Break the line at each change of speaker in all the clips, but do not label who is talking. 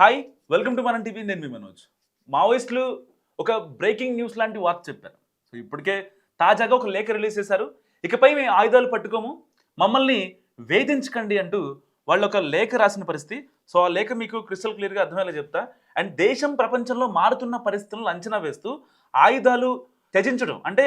Hi welcome to మనం TV. నేను మీ మనోజ్. మావోయిస్టులు ఒక బ్రేకింగ్ న్యూస్ లాంటి వార్త చెప్పారు. సో ఇప్పటికే తాజాగా ఒక లేఖ రిలీజ్ చేశారు. ఇకపై మేము ఆయుధాలు పట్టుకోము, మమ్మల్ని వేధించకండి అంటూ వాళ్ళు ఒక లేఖ రాసిన పరిస్థితి. సో ఆ లేఖ మీకు క్రిస్టల్ క్లియర్గా అర్థమయ్యేలా చెప్తా. అండ్ దేశం ప్రపంచంలో మారుతున్న పరిస్థితులను అంచనా వేస్తూ ఆయుధాలు త్యజించడం అంటే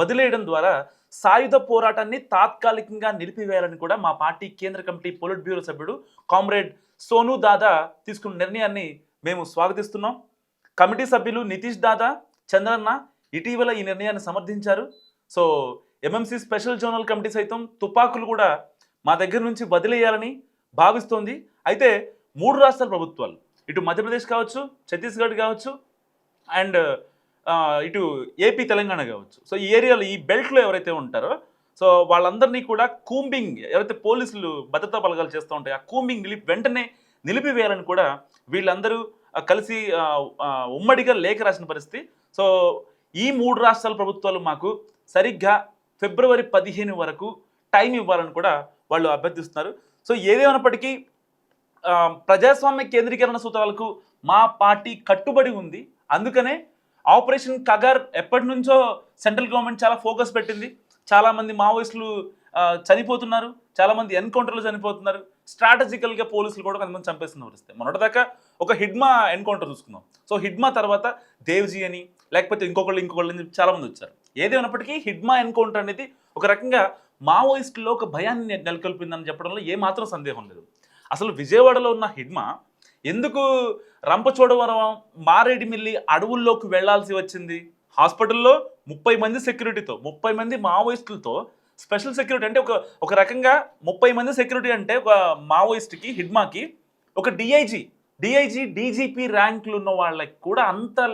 వదిలేయడం ద్వారా సాయుధ పోరాటాన్ని తాత్కాలికంగా నిలిపివేయాలని కూడా మా పార్టీ కేంద్ర కమిటీ పొలిట్ బ్యూరో సభ్యుడు కామ్రేడ్ సోను దాదా తీసుకున్న నిర్ణయాన్ని మేము స్వాగతిస్తున్నాం. కమిటీ సభ్యులు నితీష్ దాదా, చంద్రన్న ఇటీవల ఈ నిర్ణయాన్ని సమర్థించారు. So MMC special zonal committee సైతం తుపాకులు కూడా మా దగ్గర నుంచి వదిలేయాలని భావిస్తోంది. అయితే 3 రాష్ట్రాల ప్రభుత్వాలు, ఇటు మధ్యప్రదేశ్ కావచ్చు, ఛత్తీస్గఢ్ కావచ్చు, అండ్ ఇటు ఏపీ తెలంగాణ కావచ్చు, సో ఈ ఏరియాలో ఈ బెల్ట్లో ఎవరైతే ఉంటారో సో వాళ్ళందరినీ కూడా కూంబింగ్, ఎవరైతే పోలీసులు భద్రతా బలగాలు చేస్తూ ఉంటాయి ఆ కూంబింగ్ వెంటనే నిలిపివేయాలని కూడా వీళ్ళందరూ కలిసి ఉమ్మడిగా లేఖ రాసిన పరిస్థితి. సో ఈ 3 రాష్ట్రాల ప్రభుత్వాలు మాకు సరిగ్గా ఫిబ్రవరి 15 వరకు టైం ఇవ్వాలని కూడా వాళ్ళు అభ్యర్థిస్తున్నారు. సో ఏదేమైనప్పటికీ ప్రజాస్వామ్య కేంద్రీకరణ సూత్రాలకు మా పార్టీ కట్టుబడి ఉంది. అందుకనే ఆపరేషన్ కగర్ ఎప్పటి నుంచో సెంట్రల్ గవర్నమెంట్ చాలా ఫోకస్ పెట్టింది. చాలామంది మావోయిస్టులు చనిపోతున్నారు, చాలామంది ఎన్కౌంటర్లు చనిపోతున్నారు. స్ట్రాటజికల్గా పోలీసులు కూడా కొంతమంది చంపేస్తున్న పరిస్థితి. మొన్నటిదాకా ఒక హిడ్మా ఎన్కౌంటర్ చూసుకుందాం. సో హిడ్మా తర్వాత దేవ్జీ అని, లేకపోతే ఇంకొకళ్ళు అని చాలామంది వచ్చారు. ఏదేమైనప్పటికీ హిడ్మా ఎన్కౌంటర్ అనేది ఒక రకంగా మావోయిస్టుల్లో ఒక భయాన్ని నెలకొల్పిందని చెప్పడంలో ఏమాత్రం సందేహం లేదు. అసలు విజయవాడలో ఉన్న హిడ్మా ఎందుకు రంపచోడవరం, మారేడుమిల్లి అడవుల్లోకి వెళ్లాల్సి వచ్చింది? హాస్పిటల్లో 30 మంది సెక్యూరిటీతో, 30 మంది మావోయిస్టులతో స్పెషల్ సెక్యూరిటీ అంటే ఒక రకంగా 30 మంది సెక్యూరిటీ అంటే ఒక మావోయిస్ట్కి, హిడ్మాకి ఒక డిఐజీ, డీజీపీ ర్యాంకులు ఉన్న వాళ్ళకి కూడా అంత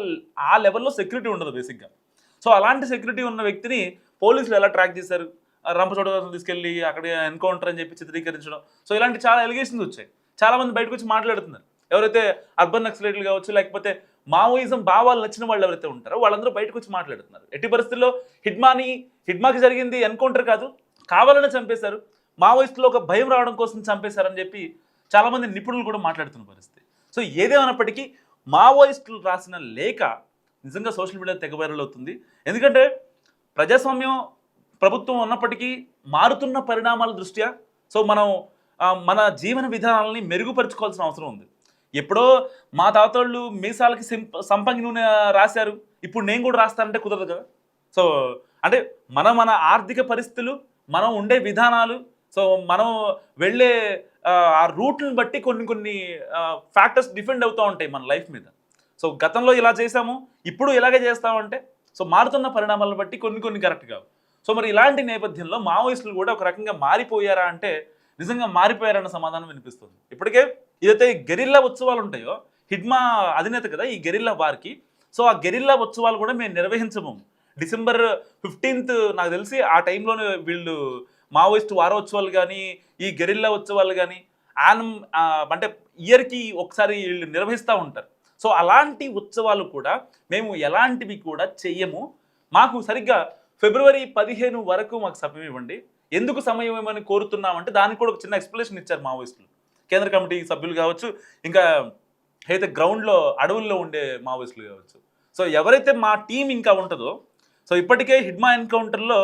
ఆ లెవెల్లో సెక్యూరిటీ ఉండదు బేసిక్గా. సో అలాంటి సెక్యూరిటీ ఉన్న వ్యక్తిని పోలీసులు ఎలా ట్రాక్ చేశారు? రంపచోడవరం తీసుకెళ్ళి అక్కడ ఎన్కౌంటర్ అని చెప్పి చిత్రీకరించడం. సో ఇలాంటి చాలా ఎలిగేషన్స్ వచ్చాయి. చాలామంది బయటకు వచ్చి మాట్లాడుతున్నారు. ఎవరైతే అర్బన్ నక్సలైట్లు కావచ్చు, లేకపోతే మావోయిజం భావాలు నచ్చిన వాళ్ళు ఎవరైతే ఉంటారో వాళ్ళందరూ బయటకు వచ్చి మాట్లాడుతున్నారు. ఎట్టి పరిస్థితుల్లో హిడ్మాకి జరిగింది ఎన్కౌంటర్ కాదు, కావాలని చంపేశారు, మావోయిస్టులో ఒక భయం రావడం కోసం చంపేశారని చెప్పి చాలామంది నిపుణులు కూడా మాట్లాడుతున్న పరిస్థితి. సో ఏదేమైనప్పటికీ మావోయిస్టులు రాసిన లేఖ నిజంగా సోషల్ మీడియా తెగ వైరల్ అవుతుంది. ఎందుకంటే ప్రజాస్వామ్యం ప్రభుత్వం ఉన్నప్పటికీ మారుతున్న పరిణామాల దృష్ట్యా సో మనం మన జీవన విధానాలని మెరుగుపరుచుకోవాల్సిన అవసరం ఉంది. ఎప్పుడో మా తాతోళ్ళు మీసాలకి సంపంగి నూనె రాశారు, ఇప్పుడు నేను కూడా రాస్తానంటే కుదరదు కదా. సో అంటే మన ఆర్థిక పరిస్థితులు, మనం ఉండే విధానాలు, సో మనం వెళ్ళే ఆ రూట్లను బట్టి కొన్ని ఫ్యాక్టర్స్ డిపెండ్ అవుతూ ఉంటాయి మన లైఫ్ మీద. సో గతంలో ఇలా చేసాము, ఇప్పుడు ఇలాగే చేస్తామంటే సో మారుతున్న పరిణామాలను బట్టి కొన్ని కరెక్ట్ కావు. సో మరి ఇలాంటి నేపథ్యంలో మావోయిస్టులు కూడా ఒక రకంగా మారిపోయారా అంటే నిజంగా మారిపోయారన్న సమాధానం వినిపిస్తుంది. ఇప్పటికే ఏదైతే గెరిల్లా ఉత్సవాలు ఉంటాయో, హిడ్మా అధినేత కదా ఈ గెరిల్లా వారికి, సో ఆ గెరిల్లా ఉత్సవాలు కూడా మేము నిర్వహించము. డిసెంబర్ 15 నాకు తెలిసి ఆ టైంలోనే వీళ్ళు మావోయిస్టు వారోత్సవాలు కానీ, ఈ గెరిల్లా ఉత్సవాలు కానీ అంటే ఇయర్కి ఒకసారి వీళ్ళు నిర్వహిస్తూ ఉంటారు. సో అలాంటి ఉత్సవాలు కూడా మేము ఎలాంటివి కూడా చెయ్యము. మాకు సరిగ్గా ఫిబ్రవరి 15 వరకు మాకు సమయం ఇవ్వండి. ఎందుకు సమయం ఇవ్వమని కోరుతున్నామంటే దానికి కూడా ఒక చిన్న ఎక్స్ప్లెనేషన్ ఇచ్చారు మావోయిస్టులు, కేంద్ర కమిటీ సభ్యులు కావచ్చు, ఇంకా అయితే గ్రౌండ్లో అడవుల్లో ఉండే మావోయిస్టులు కావచ్చు. సో ఎవరైతే మా టీం ఇంకా ఉంటుందో, సో ఇప్పటికే హిడ్మా ఎన్కౌంటర్లో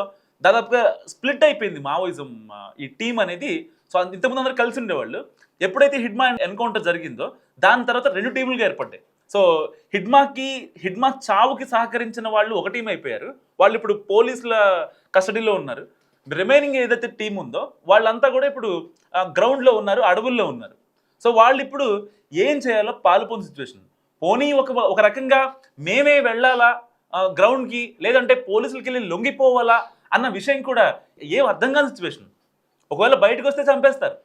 దాదాపుగా స్ప్లిట్ అయిపోయింది మావోయిజం ఈ టీం అనేది. సో ఇంతకుముందు అందరూ కలిసి ఉండేవాళ్ళు. ఎప్పుడైతే హిడ్మా ఎన్కౌంటర్ జరిగిందో దాని తర్వాత 2 టీములుగా ఏర్పడ్డాయి. సో హిడ్మా చావుకి సహకరించిన వాళ్ళు ఒక టీం అయిపోయారు. వాళ్ళు ఇప్పుడు పోలీసుల కస్టడీలో ఉన్నారు. రిమైనింగ్ ఏదైతే టీం ఉందో వాళ్ళంతా కూడా ఇప్పుడు గ్రౌండ్లో ఉన్నారు, అడవుల్లో ఉన్నారు. సో వాళ్ళు ఇప్పుడు ఏం చేయాలో పాలుపోని సిచ్యువేషన్. పోనీ ఒక రకంగా మేమే వెళ్ళాలా గ్రౌండ్కి, లేదంటే పోలీసులకి వెళ్ళి లొంగిపోవాలా అన్న విషయం కూడా ఏం అర్థం కాని సిచ్యువేషన్. ఒకవేళ బయటకు వస్తే చంపేస్తారు,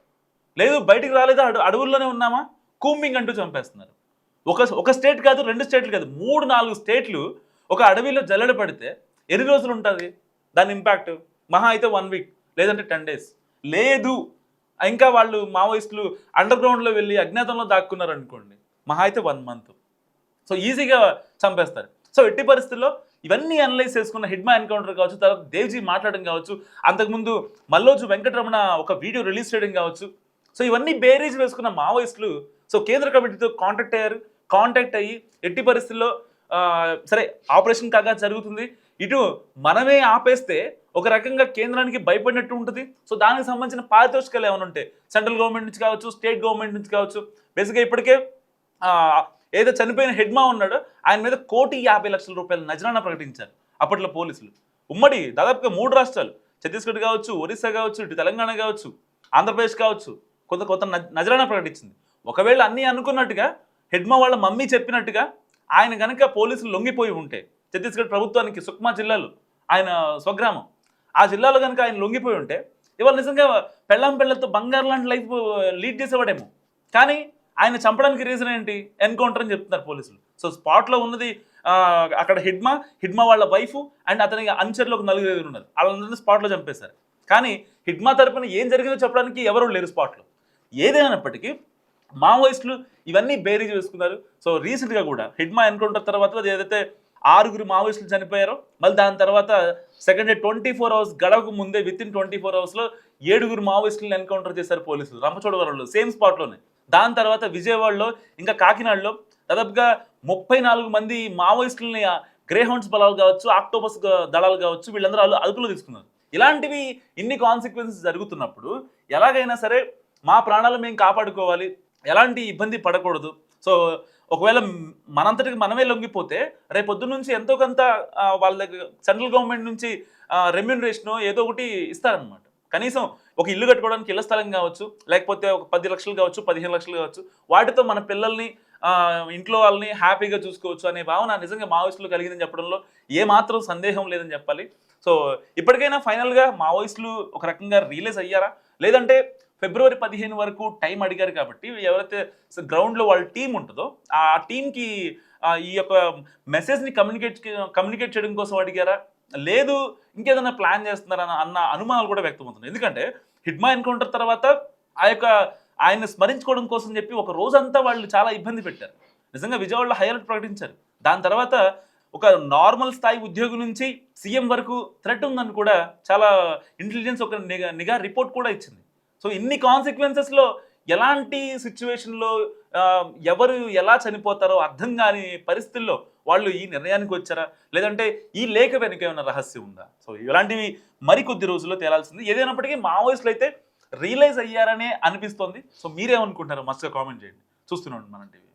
లేదు బయటికి రాలేదా అడవుల్లోనే ఉన్నామా కూంబింగ్ అంటూ చంపేస్తున్నారు. ఒక స్టేట్ కాదు, 2 స్టేట్లు కాదు, 3-4 స్టేట్లు ఒక అడవిలో జల్లెడ పడితే ఎన్ని రోజులు ఉంటుంది దాని ఇంపాక్ట్? మహా అయితే 1 వీక్, లేదంటే 10 డేస్. లేదు ఇంకా వాళ్ళు మావోయిస్టులు అండర్ గ్రౌండ్లో వెళ్ళి అజ్ఞాతంలో దాక్కున్నారు అనుకోండి, మహా అయితే 1 మంత్. సో ఈజీగా చంపేస్తారు. సో ఎట్టి పరిస్థితుల్లో ఇవన్నీ అనలైజ్ చేసుకున్న హిడ్మా ఎన్కౌంటర్ కావచ్చు, తర్వాత దేవ్జీ మాట్లాడడం కావచ్చు, అంతకుముందు మల్లోజు వెంకటరమణ ఒక వీడియో రిలీజ్ చేయడం కావచ్చు, సో ఇవన్నీ బేరీజ్ వేసుకున్న మావోయిస్టులు సో కేంద్ర కమిటీతో కాంటాక్ట్ అయ్యి ఎట్టి పరిస్థితుల్లో సరే ఆపరేషన్ కాగా జరుగుతుంది, ఇటు మనమే ఆపేస్తే ఒక రకంగా కేంద్రానికి భయపడినట్టు ఉంటుంది. సో దానికి సంబంధించిన పారితోషికాలు ఏమైనా ఉంటాయి సెంట్రల్ గవర్నమెంట్ నుంచి కావచ్చు, స్టేట్ గవర్నమెంట్ నుంచి కావచ్చు. బేసిక్గా ఇప్పటికే ఏదో చనిపోయిన హెడ్మా ఉన్నాడో ఆయన మీద 1,50,00,000 రూపాయల నజరానా ప్రకటించారు అప్పట్లో పోలీసులు. ఉమ్మడి దాదాపుగా 3 రాష్ట్రాలు, ఛత్తీస్గఢ్ కావచ్చు, ఒరిస్సా కావచ్చు, ఇటు తెలంగాణ కావచ్చు, ఆంధ్రప్రదేశ్ కావచ్చు, కొత్త నజరానా ప్రకటించింది. ఒకవేళ అన్నీ అనుకున్నట్టుగా హెడ్మా వాళ్ళ మమ్మీ చెప్పినట్టుగా ఆయన కనుక పోలీసులు లొంగిపోయి ఉంటే, ఛత్తీస్గఢ్ ప్రభుత్వానికి సుక్మా జిల్లాలో ఆయన స్వగ్రామం, ఆ జిల్లాలో కనుక ఆయన లొంగిపోయి ఉంటే ఇవాళ నిజంగా పిల్లలతో బంగారు లాంటి లైఫ్ లీడ్ చేసేవాడేమో. కానీ ఆయన చంపడానికి రీజన్ ఏంటి? ఎన్కౌంటర్ అని చెప్తున్నారు పోలీసులు. సో స్పాట్లో ఉన్నది అక్కడ హిడ్మా వాళ్ళ వైఫ్ అండ్ అతనికి అనుచరులు ఒక 4 ఉన్నారు. వాళ్ళందరినీ స్పాట్లో చంపేశారు. కానీ హిడ్మా తరపున ఏం జరిగిందో చెప్పడానికి ఎవరు లేరు స్పాట్లో. ఏదైనప్పటికీ మావోయిస్టులు ఇవన్నీ బేరీజ్ వేసుకున్నారు. సో రీసెంట్గా కూడా హిడ్మా ఎన్కౌంటర్ తర్వాత ఏదైతే 6 మావోయిస్టులు చనిపోయారో, మళ్ళీ దాని తర్వాత సెకండ్ డే 24 అవర్స్ గడవకు ముందే విత్ ఇన్ 24 అవర్స్లో 7 మావోయిస్టులను ఎన్కౌంటర్ చేశారు పోలీసులు రంపచోడవరంలో, సేమ్ స్పాట్లోనే. దాని తర్వాత విజయవాడలో ఇంకా కాకినాడలో దాదాపుగా 34 మంది మావోయిస్టులని గ్రేహౌండ్స్ బలాలు కావచ్చు, ఆక్టోపస్ దళాలు కావచ్చు, వీళ్ళందరూ అదుపులో తీసుకున్నారు. ఇలాంటివి ఇన్ని కాన్సిక్వెన్సెస్ జరుగుతున్నప్పుడు ఎలాగైనా సరే మా ప్రాణాలు మేము కాపాడుకోవాలి, ఎలాంటి ఇబ్బంది పడకూడదు. సో ఒకవేళ మనంతటికి మనమే లొంగిపోతే రేపొద్దు నుంచి ఎంతో కొంత వాళ్ళ దగ్గర సెంట్రల్ గవర్నమెంట్ నుంచి రెమ్యూనరేషన్ ఏదో ఒకటి ఇస్తారనమాట. కనీసం ఒక ఇల్లు కట్టుకోవడానికి ఇళ్ల స్థలం కావచ్చు, లేకపోతే ఒక 10 లక్షలు కావచ్చు, 15 లక్షలు కావచ్చు, వాటితో మన పిల్లల్ని ఇంట్లో వాళ్ళని హ్యాపీగా చూసుకోవచ్చు అనే భావన నిజంగా మావోయిస్టులు కలిగిందని చెప్పడంలో ఏమాత్రం సందేహం లేదని చెప్పాలి. సో ఇప్పటికైనా ఫైనల్గా మావోయిస్టులు ఒక రకంగా రియలైజ్ అయ్యారా, లేదంటే ఫిబ్రవరి 15 వరకు టైం అడిగారు కాబట్టి ఎవరైతే గ్రౌండ్లో వాళ్ళ టీం ఉంటుందో ఆ టీంకి ఈ యొక్క మెసేజ్ని కమ్యూనికేట్ చేయడం కోసం అడిగారా, లేదు ఇంకేదైనా ప్లాన్ చేస్తున్నారా అన్న అనుమానాలు కూడా వ్యక్తమవుతున్నాయి. ఎందుకంటే హిడ్మా ఎన్కౌంటర్ తర్వాత ఆయన స్మరించుకోవడం కోసం చెప్పి ఒక రోజంతా వాళ్ళు చాలా ఇబ్బంది పెట్టారు. నిజంగా విజయవాడలో హై అలర్ట్ ప్రకటించారు. దాని తర్వాత ఒక నార్మల్ స్థాయి ఉద్యోగి నుంచి సీఎం వరకు థ్రెట్ ఉందని కూడా చాలా ఇంటెలిజెన్స్ ఒక నిఘా రిపోర్ట్ కూడా ఇచ్చింది. సో ఇన్ని కాన్సిక్వెన్సెస్లో ఎలాంటి సిచ్యువేషన్లో ఎవరు ఎలా చనిపోతారో అర్థం కాని పరిస్థితుల్లో వాళ్ళు ఈ నిర్ణయానికి వచ్చారా, లేదంటే ఈ లేఖ వెనుక ఏమైనా రహస్యం ఉందా? సో ఇలాంటివి మరికొద్ది రోజుల్లో తేలాల్సింది. ఏదైనప్పటికీ మావోయిస్టులు అయితే రియలైజ్ అయ్యారనే అనిపిస్తోంది. సో మీరేమనుకుంటారో మస్తుగా కామెంట్ చేయండి. చూస్తున్నాం మన టీవీ.